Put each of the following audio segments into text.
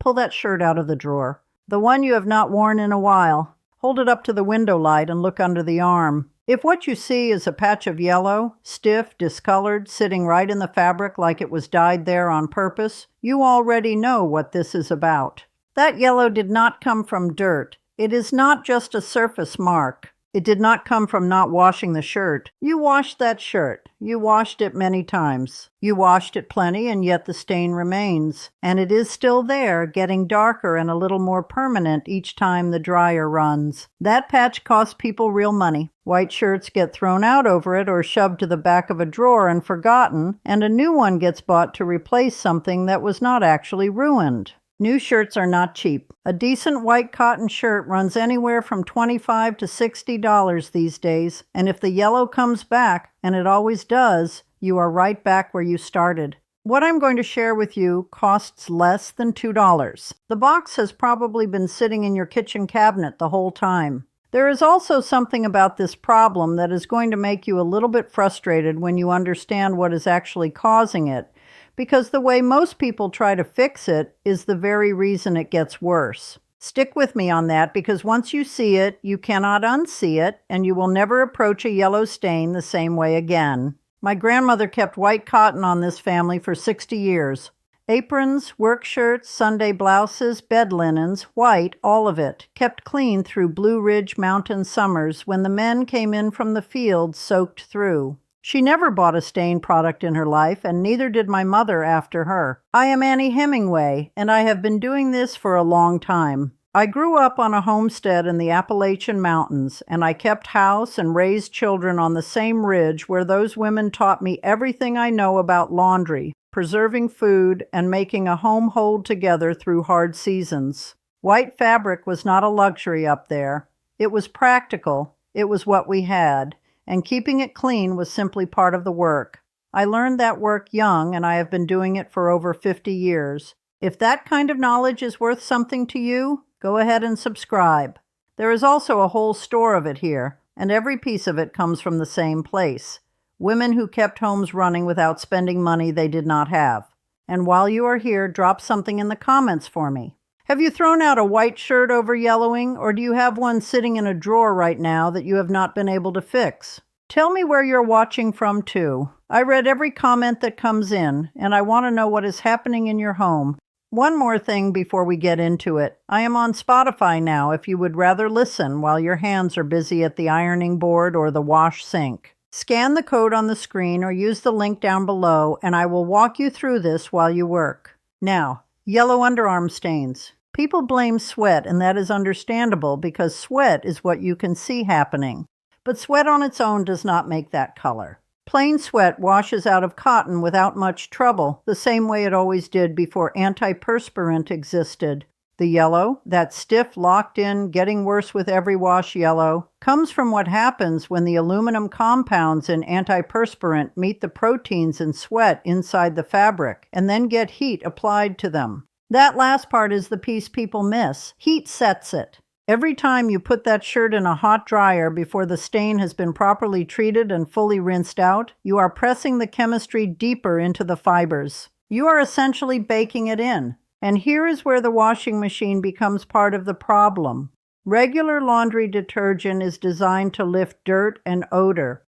Pull that shirt out of the drawer. The one you have not worn in a while. Hold it up to the window light and look under the arm. If what you see is a patch of yellow, stiff, discolored, sitting right in the fabric like it was dyed there on purpose, you already know what this is about. That yellow did not come from dirt. It is not just a surface mark. It did not come from not washing the shirt. You washed that shirt. You washed it many times. You washed it plenty, and yet the stain remains. And it is still there, getting darker and a little more permanent each time the dryer runs. That patch costs people real money. White shirts get thrown out over it or shoved to the back of a drawer and forgotten, and a new one gets bought to replace something that was not actually ruined. New shirts are not cheap. A decent white cotton shirt runs anywhere from $25 to $60 these days, and if the yellow comes back, and it always does, you are right back where you started. What I'm going to share with you costs less than $2. The box has probably been sitting in your kitchen cabinet the whole time. There is also something about this problem that is going to make you a little bit frustrated when you understand what is actually causing it, because the way most people try to fix it is the very reason it gets worse. Stick with me on that, because once you see it, you cannot unsee it, and you will never approach a yellow stain the same way again. My grandmother kept white cotton on this family for 60 years. Aprons, work shirts, Sunday blouses, bed linens, white, all of it, kept clean through Blue Ridge Mountain summers when the men came in from the fields soaked through. She never bought a stain product in her life, and neither did my mother after her. I am Annie Hemingway, and I have been doing this for a long time. I grew up on a homestead in the Appalachian Mountains, and I kept house and raised children on the same ridge where those women taught me everything I know about laundry, preserving food, and making a home hold together through hard seasons. White fabric was not a luxury up there. It was practical. It was what we had. And keeping it clean was simply part of the work. I learned that work young, and I have been doing it for over 50 years. If that kind of knowledge is worth something to you, go ahead and subscribe. There is also a whole store of it here, and every piece of it comes from the same place. Women who kept homes running without spending money they did not have. And while you are here, drop something in the comments for me. Have you thrown out a white shirt over yellowing, or do you have one sitting in a drawer right now that you have not been able to fix? Tell me where you're watching from, too. I read every comment that comes in, and I want to know what is happening in your home. One more thing before we get into it. I am on Spotify now if you would rather listen while your hands are busy at the ironing board or the wash sink. Scan the code on the screen or use the link down below, and I will walk you through this while you work. Now, yellow underarm stains. People blame sweat, and that is understandable because sweat is what you can see happening. But sweat on its own does not make that color. Plain sweat washes out of cotton without much trouble, the same way it always did before antiperspirant existed. The yellow, that stiff, locked-in, getting worse with every wash yellow, comes from what happens when the aluminum compounds in antiperspirant meet the proteins in sweat inside the fabric and then get heat applied to them. That last part is the piece people miss. Heat sets it. Every time you put that shirt in a hot dryer before the stain has been properly treated and fully rinsed out, you are pressing the chemistry deeper into the fibers. You are essentially baking it in. And here is where the washing machine becomes part of the problem. Regular laundry detergent is designed to lift dirt and odor.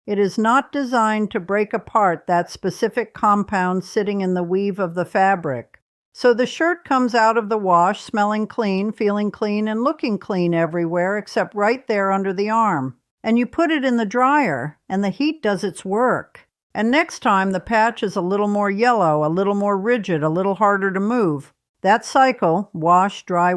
It is not designed to break apart that specific compound sitting in the weave of the fabric. So the shirt comes out of the wash smelling clean, feeling clean, and looking clean everywhere except right there under the arm. And you put it in the dryer, and the heat does its work. And next time the patch is a little more yellow, a little more rigid, a little harder to move. That cycle, wash, dry,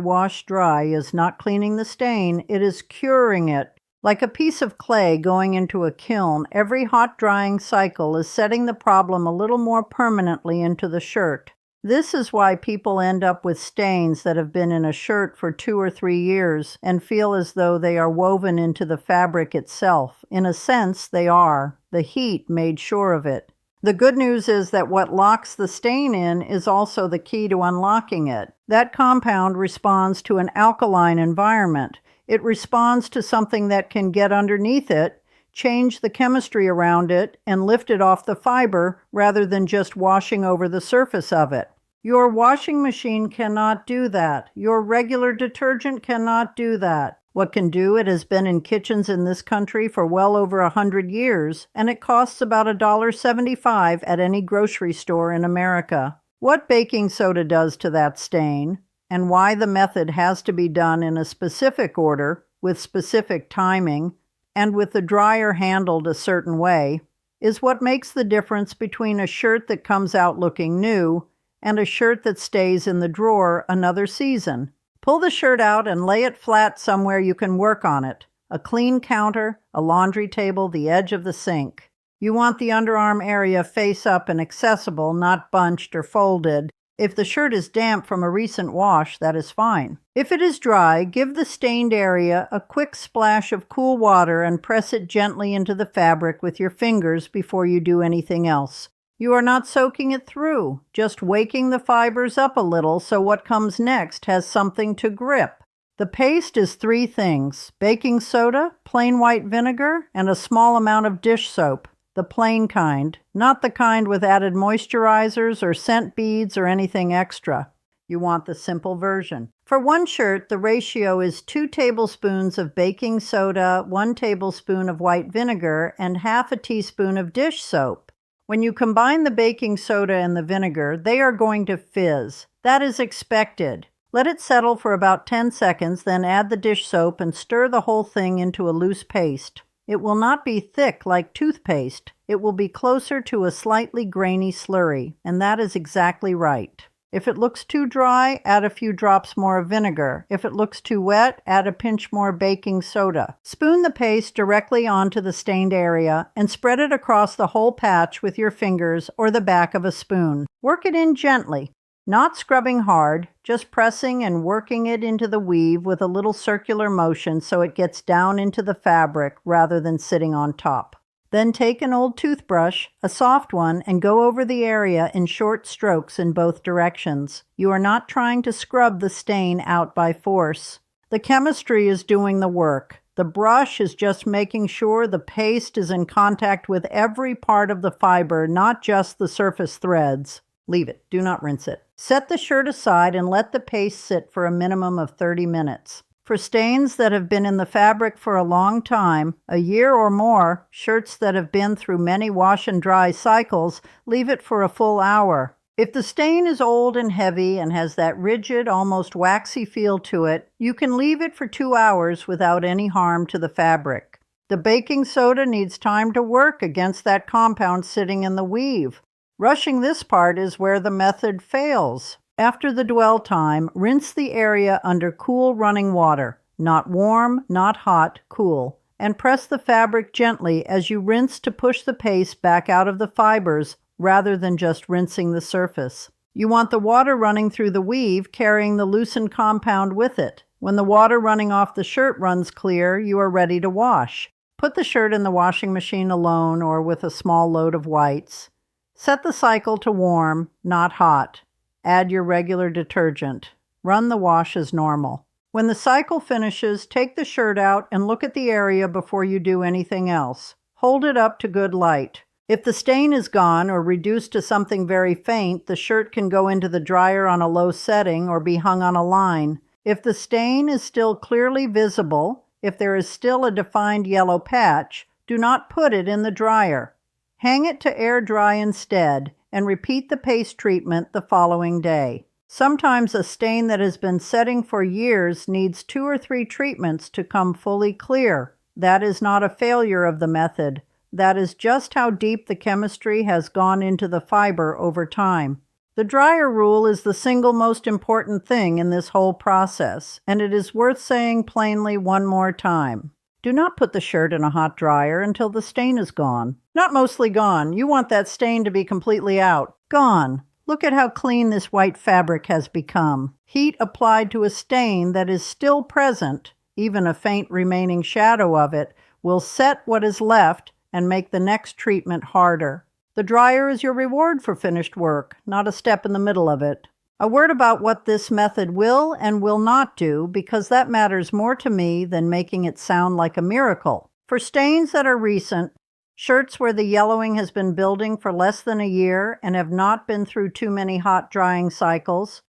is not cleaning the stain, it is curing it. Like a piece of clay going into a kiln, every hot drying cycle is setting the problem a little more permanently into the shirt. This is why people end up with stains that have been in a shirt for 2 or 3 years and feel as though they are woven into the fabric itself. In a sense, they are. The heat made sure of it. The good news is that what locks the stain in is also the key to unlocking it. That compound responds to an alkaline environment. It responds to something that can get underneath it, change the chemistry around it, and lift it off the fiber rather than just washing over the surface of it. Your washing machine cannot do that. Your regular detergent cannot do that. What can do it has been in kitchens in this country for well over 100 years, and it costs about $1.75 at any grocery store in America. What baking soda does to that stain, and why the method has to be done in a specific order, with specific timing, and with the dryer handled a certain way, is what makes the difference between a shirt that comes out looking new and a shirt that stays in the drawer another season. Pull the shirt out and lay it flat somewhere you can work on it. A clean counter, a laundry table, the edge of the sink. You want the underarm area face up and accessible, not bunched or folded. If the shirt is damp from a recent wash, that is fine. If it is dry, give the stained area a quick splash of cool water and press it gently into the fabric with your fingers before you do anything else. You are not soaking it through, just waking the fibers up a little so what comes next has something to grip. The paste is 3 things: baking soda, plain white vinegar, and a small amount of dish soap. The plain kind, not the kind with added moisturizers or scent beads or anything extra. You want the simple version. For one shirt, the ratio is 2 tablespoons of baking soda, 1 tablespoon of white vinegar, and half a teaspoon of dish soap. When you combine the baking soda and the vinegar, they are going to fizz. That is expected. Let it settle for about 10 seconds, then add the dish soap and stir the whole thing into a loose paste. It will not be thick like toothpaste. It will be closer to a slightly grainy slurry, and that is exactly right. If it looks too dry, add a few drops more of vinegar. If it looks too wet, add a pinch more baking soda. Spoon the paste directly onto the stained area and spread it across the whole patch with your fingers or the back of a spoon. Work it in gently, not scrubbing hard, just pressing and working it into the weave with a little circular motion so it gets down into the fabric rather than sitting on top. Then take an old toothbrush, a soft one, and go over the area in short strokes in both directions. You are not trying to scrub the stain out by force. The chemistry is doing the work. The brush is just making sure the paste is in contact with every part of the fiber, not just the surface threads. Leave it. Do not rinse it. Set the shirt aside and let the paste sit for a minimum of 30 minutes. For stains that have been in the fabric for a long time, a year or more, shirts that have been through many wash and dry cycles, leave it for a full hour. If the stain is old and heavy and has that rigid, almost waxy feel to it, you can leave it for 2 hours without any harm to the fabric. The baking soda needs time to work against that compound sitting in the weave. Rushing this part is where the method fails. After the dwell time, rinse the area under cool running water, not warm, not hot, cool, and press the fabric gently as you rinse to push the paste back out of the fibers rather than just rinsing the surface. You want the water running through the weave, carrying the loosened compound with it. When the water running off the shirt runs clear, you are ready to wash. Put the shirt in the washing machine alone or with a small load of whites. Set the cycle to warm, not hot. Add your regular detergent. Run the wash as normal. When the cycle finishes, take the shirt out and look at the area before you do anything else. Hold it up to good light. If the stain is gone or reduced to something very faint, the shirt can go into the dryer on a low setting or be hung on a line. If the stain is still clearly visible, if there is still a defined yellow patch, do not put it in the dryer. Hang it to air dry instead, and repeat the paste treatment the following day. Sometimes a stain that has been setting for years needs 2 or 3 treatments to come fully clear. That is not a failure of the method. That is just how deep the chemistry has gone into the fiber over time. The dryer rule is the single most important thing in this whole process, and it is worth saying plainly one more time. Do not put the shirt in a hot dryer until the stain is gone. Not mostly gone. You want that stain to be completely out. Gone. Look at how clean this white fabric has become. Heat applied to a stain that is still present, even a faint remaining shadow of it, will set what is left and make the next treatment harder. The dryer is your reward for finished work, not a step in the middle of it. A word about what this method will and will not do, because that matters more to me than making it sound like a miracle. For stains that are recent, Shirts where the yellowing has been building for less than a year and have not been through too many hot drying cycles.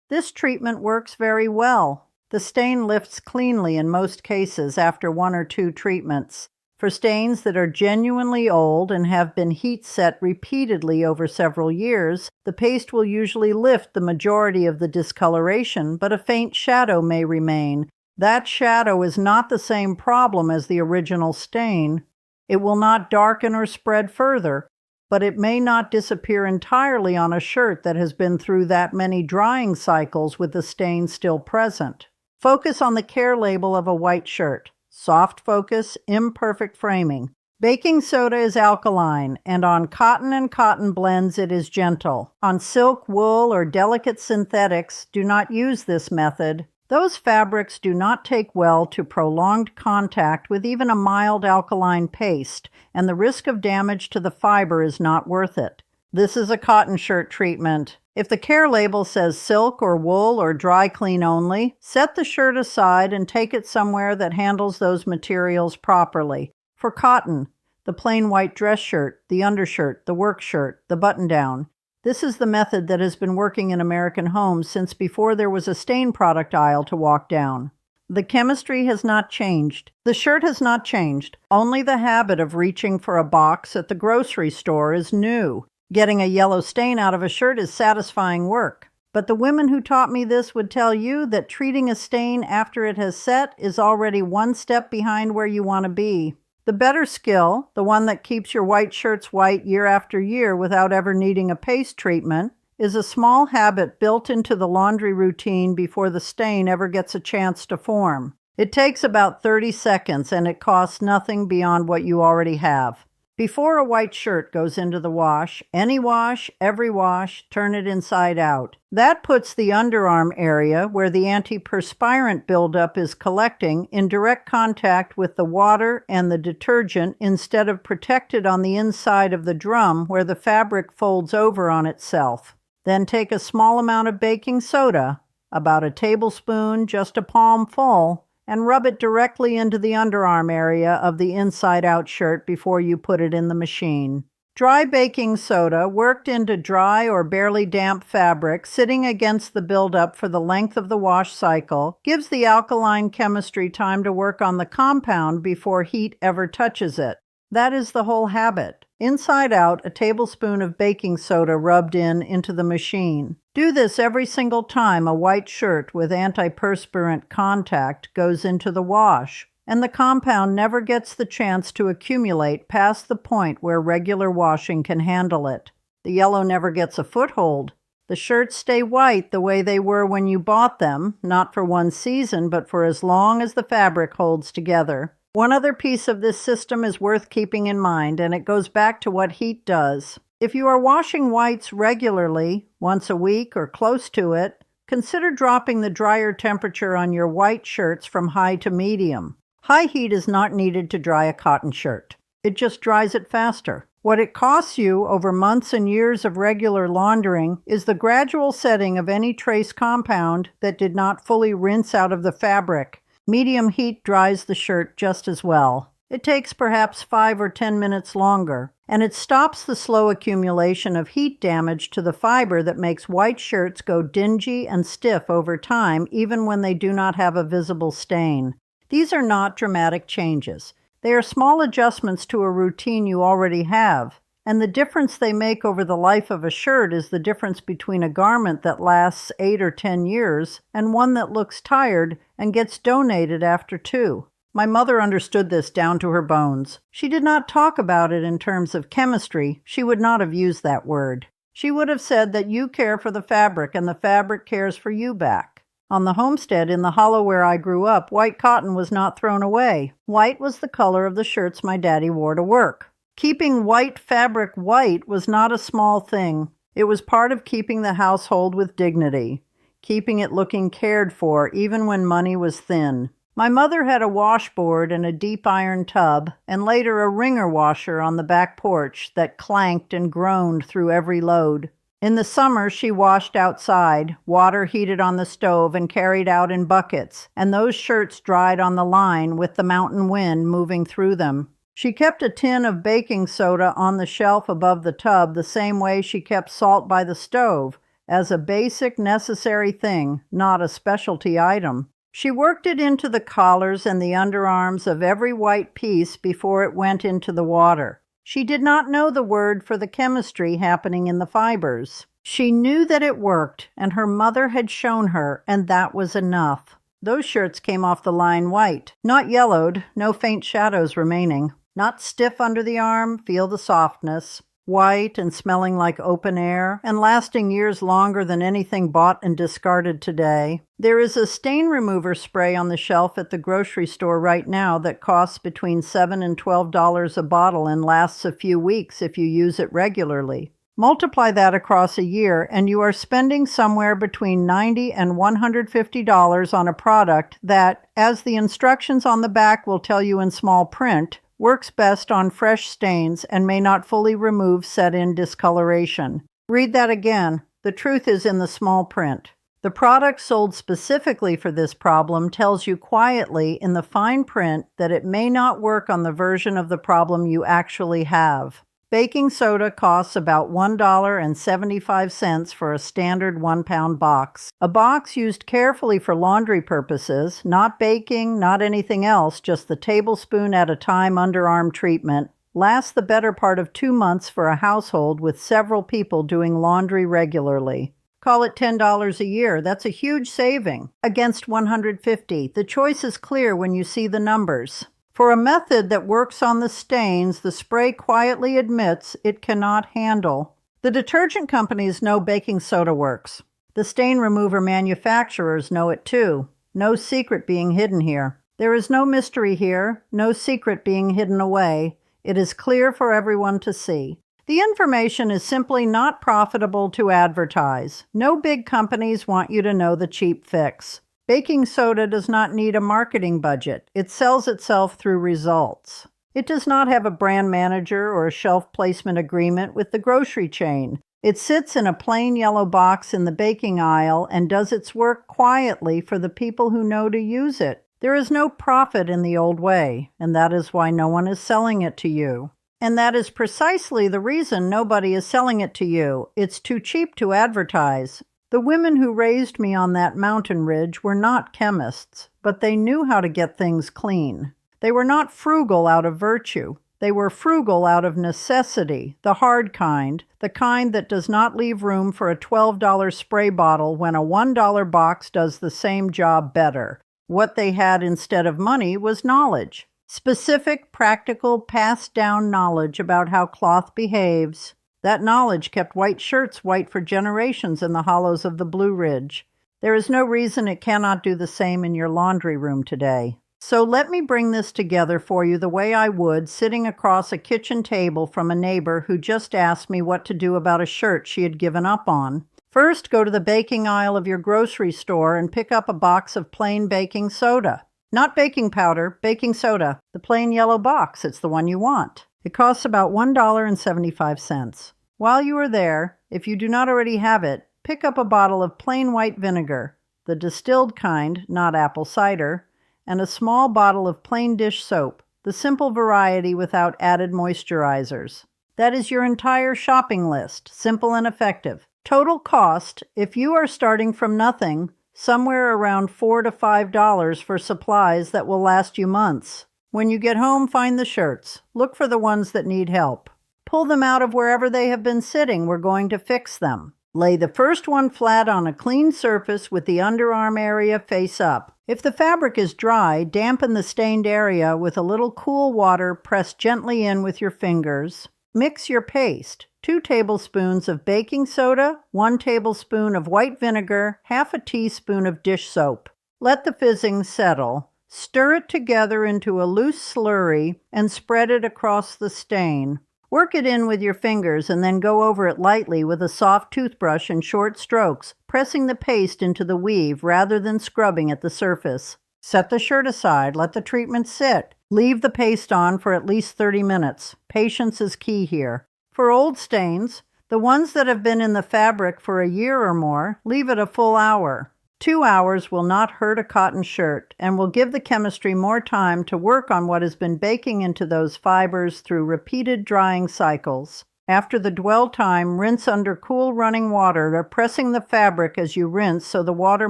This treatment works very well. The stain lifts cleanly in most cases after 1 or 2 treatments. For stains that are genuinely old and have been heat set repeatedly over several years, the paste will usually lift the majority of the discoloration, but a faint shadow may remain. That shadow is not the same problem as the original stain. It will not darken or spread further, but it may not disappear entirely on a shirt that has been through that many drying cycles with the stain still present. Focus on the care label of a white shirt. Soft focus, imperfect framing. Baking soda is alkaline, and on cotton and cotton blends it is gentle. On silk, wool, or delicate synthetics, do not use this method. Those fabrics do not take well to prolonged contact with even a mild alkaline paste, and the risk of damage to the fiber is not worth it. This is a cotton shirt treatment. If the care label says silk or wool or dry clean only, set the shirt aside and take it somewhere that handles those materials properly. For cotton, the plain white dress shirt, the undershirt, the work shirt, the button-down. This is the method that has been working in American homes since before there was a stain product aisle to walk down. The chemistry has not changed. The shirt has not changed. Only the habit of reaching for a box at the grocery store is new. Getting a yellow stain out of a shirt is satisfying work. But the women who taught me this would tell you that treating a stain after it has set is already one step behind where you want to be. The better skill, the one that keeps your white shirts white year after year without ever needing a paste treatment, is a small habit built into the laundry routine before the stain ever gets a chance to form. It takes about 30 seconds and it costs nothing beyond what you already have. Before a white shirt goes into the wash, any wash, every wash, turn it inside out. That puts the underarm area where the antiperspirant buildup is collecting in direct contact with the water and the detergent instead of protected on the inside of the drum where the fabric folds over on itself. Then take a small amount of baking soda, about a tablespoon, just a palm full, and rub it directly into the underarm area of the inside-out shirt before you put it in the machine. Dry baking soda worked into dry or barely damp fabric sitting against the buildup for the length of the wash cycle gives the alkaline chemistry time to work on the compound before heat ever touches it. That is the whole habit. Inside out, a tablespoon of baking soda rubbed into the machine. Do this every single time a white shirt with antiperspirant contact goes into the wash, and the compound never gets the chance to accumulate past the point where regular washing can handle it. The yellow never gets a foothold. The shirts stay white the way they were when you bought them, not for one season, but for as long as the fabric holds together. One other piece of this system is worth keeping in mind, and it goes back to what heat does. If you are washing whites regularly, once a week or close to it, consider dropping the dryer temperature on your white shirts from high to medium. High heat is not needed to dry a cotton shirt. It just dries it faster. What it costs you over months and years of regular laundering is the gradual setting of any trace compound that did not fully rinse out of the fabric. Medium heat dries the shirt just as well. It takes perhaps 5 or 10 minutes longer, and it stops the slow accumulation of heat damage to the fiber that makes white shirts go dingy and stiff over time, even when they do not have a visible stain. These are not dramatic changes. They are small adjustments to a routine you already have, and the difference they make over the life of a shirt is the difference between a garment that lasts 8 or 10 years and one that looks tired and gets donated after 2. My mother understood this down to her bones. She did not talk about it in terms of chemistry. She would not have used that word. She would have said that you care for the fabric and the fabric cares for you back. On the homestead in the hollow where I grew up, white cotton was not thrown away. White was the color of the shirts my daddy wore to work. Keeping white fabric white was not a small thing. It was part of keeping the household with dignity, keeping it looking cared for even when money was thin. My mother had a washboard and a deep iron tub, and later a wringer washer on the back porch that clanked and groaned through every load. In the summer, she washed outside, water heated on the stove and carried out in buckets, and those shirts dried on the line with the mountain wind moving through them. She kept a tin of baking soda on the shelf above the tub the same way she kept salt by the stove, as a basic necessary thing, not a specialty item. She worked it into the collars and the underarms of every white piece before it went into the water. She did not know the word for the chemistry happening in the fibers. She knew that it worked, and her mother had shown her, and that was enough. Those shirts came off the line white, not yellowed, no faint shadows remaining. Not stiff under the arm, feel the softness. White and smelling like open air, and lasting years longer than anything bought and discarded today. There is a stain remover spray on the shelf at the grocery store right now that costs between $7 and $12 a bottle and lasts a few weeks if you use it regularly. Multiply that across a year, and you are spending somewhere between $90 and $150 on a product that, as the instructions on the back will tell you in small print, works best on fresh stains and may not fully remove set-in discoloration. Read that again. The truth is in the small print. The product sold specifically for this problem tells you quietly in the fine print that it may not work on the version of the problem you actually have. Baking soda costs about $1.75 for a standard 1-pound box. A box used carefully for laundry purposes, not baking, not anything else, just the tablespoon at a time underarm treatment, lasts the better part of 2 months for a household with several people doing laundry regularly. Call it $10 a year. That's a huge saving. Against $150. The choice is clear when you see the numbers. For a method that works on the stains, the spray quietly admits it cannot handle. The detergent companies know baking soda works. The stain remover manufacturers know it too. No secret being hidden here. There is no mystery here, no secret being hidden away. It is clear for everyone to see. The information is simply not profitable to advertise. No big companies want you to know the cheap fix. Baking soda does not need a marketing budget. It sells itself through results. It does not have a brand manager or a shelf placement agreement with the grocery chain. It sits in a plain yellow box in the baking aisle and does its work quietly for the people who know to use it. There is no profit in the old way, and that is why no one is selling it to you. And that is precisely the reason nobody is selling it to you. It's too cheap to advertise. The women who raised me on that mountain ridge were not chemists, but they knew how to get things clean. They were not frugal out of virtue. They were frugal out of necessity, the hard kind, the kind that does not leave room for a $12 spray bottle when a $1 box does the same job better. What they had instead of money was knowledge. Specific, practical, passed-down knowledge about how cloth behaves. That knowledge kept white shirts white for generations in the hollows of the Blue Ridge. There is no reason it cannot do the same in your laundry room today. So let me bring this together for you the way I would sitting across a kitchen table from a neighbor who just asked me what to do about a shirt she had given up on. First, go to the baking aisle of your grocery store and pick up a box of plain baking soda. Not baking powder, baking soda. The plain yellow box, it's the one you want. It costs about $1.75. While you are there, if you do not already have it, pick up a bottle of plain white vinegar, the distilled kind, not apple cider, and a small bottle of plain dish soap, the simple variety without added moisturizers. That is your entire shopping list, simple and effective. Total cost, if you are starting from nothing, somewhere around $4 to $5 for supplies that will last you months. When you get home, find the shirts. Look for the ones that need help. Pull them out of wherever they have been sitting. We're going to fix them. Lay the first one flat on a clean surface with the underarm area face up. If the fabric is dry, dampen the stained area with a little cool water pressed gently in with your fingers. Mix your paste. 2 tablespoons of baking soda, 1 tablespoon of white vinegar, half a teaspoon of dish soap. Let the fizzing settle. Stir it together into a loose slurry and spread it across the stain. Work it in with your fingers and then go over it lightly with a soft toothbrush in short strokes, pressing the paste into the weave rather than scrubbing at the surface. Set the shirt aside, let the treatment sit. Leave the paste on for at least 30 minutes. Patience is key here. For old stains, the ones that have been in the fabric for a year or more, leave it a full hour. 2 hours will not hurt a cotton shirt and will give the chemistry more time to work on what has been baking into those fibers through repeated drying cycles. After the dwell time, rinse under cool running water, pressing the fabric as you rinse so the water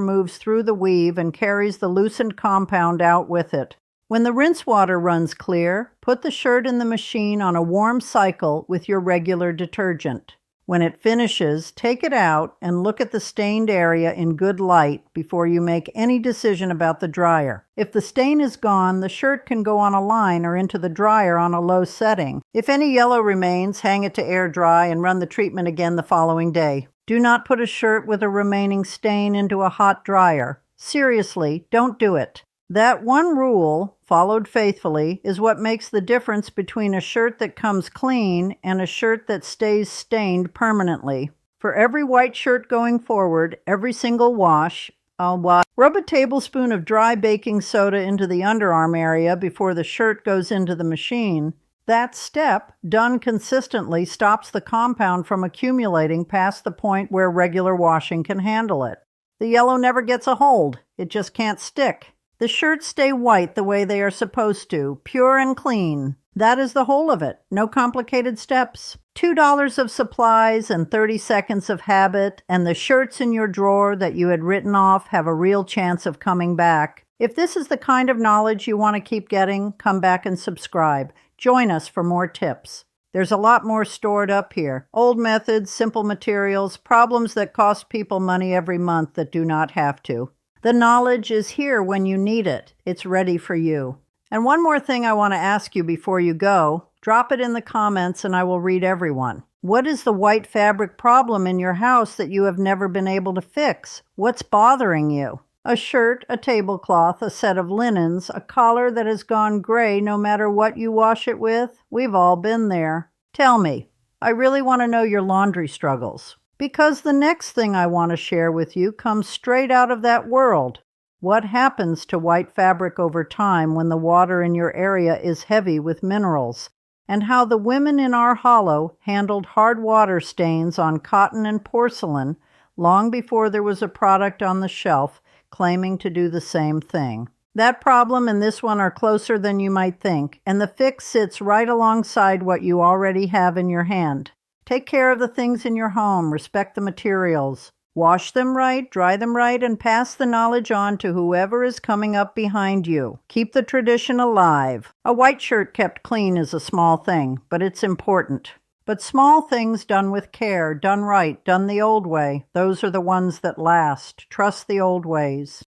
moves through the weave and carries the loosened compound out with it. When the rinse water runs clear, put the shirt in the machine on a warm cycle with your regular detergent. When it finishes, take it out and look at the stained area in good light before you make any decision about the dryer. If the stain is gone, the shirt can go on a line or into the dryer on a low setting. If any yellow remains, hang it to air dry and run the treatment again the following day. Do not put a shirt with a remaining stain into a hot dryer. Seriously, don't do it. That one rule, followed faithfully, is what makes the difference between a shirt that comes clean and a shirt that stays stained permanently. For every white shirt going forward, every single wash, rub a tablespoon of dry baking soda into the underarm area before the shirt goes into the machine. That step, done consistently, stops the compound from accumulating past the point where regular washing can handle it. The yellow never gets a hold. It just can't stick. The shirts stay white the way they are supposed to, pure and clean. That is the whole of it. No complicated steps. $2 of supplies and 30 seconds of habit, and the shirts in your drawer that you had written off have a real chance of coming back. If this is the kind of knowledge you want to keep getting, come back and subscribe. Join us for more tips. There's a lot more stored up here. Old methods, simple materials, problems that cost people money every month that do not have to. The knowledge is here when you need it. It's ready for you. And one more thing I want to ask you before you go. Drop it in the comments and I will read everyone. What is the white fabric problem in your house that you have never been able to fix? What's bothering you? A shirt, a tablecloth, a set of linens, a collar that has gone gray no matter what you wash it with? We've all been there. Tell me. I really want to know your laundry struggles. Because the next thing I want to share with you comes straight out of that world. What happens to white fabric over time when the water in your area is heavy with minerals, and how the women in our hollow handled hard water stains on cotton and porcelain long before there was a product on the shelf claiming to do the same thing. That problem and this one are closer than you might think, and the fix sits right alongside what you already have in your hand. Take care of the things in your home, respect the materials. Wash them right, dry them right, and pass the knowledge on to whoever is coming up behind you. Keep the tradition alive. A white shirt kept clean is a small thing, but it's important. But small things done with care, done right, done the old way, those are the ones that last. Trust the old ways.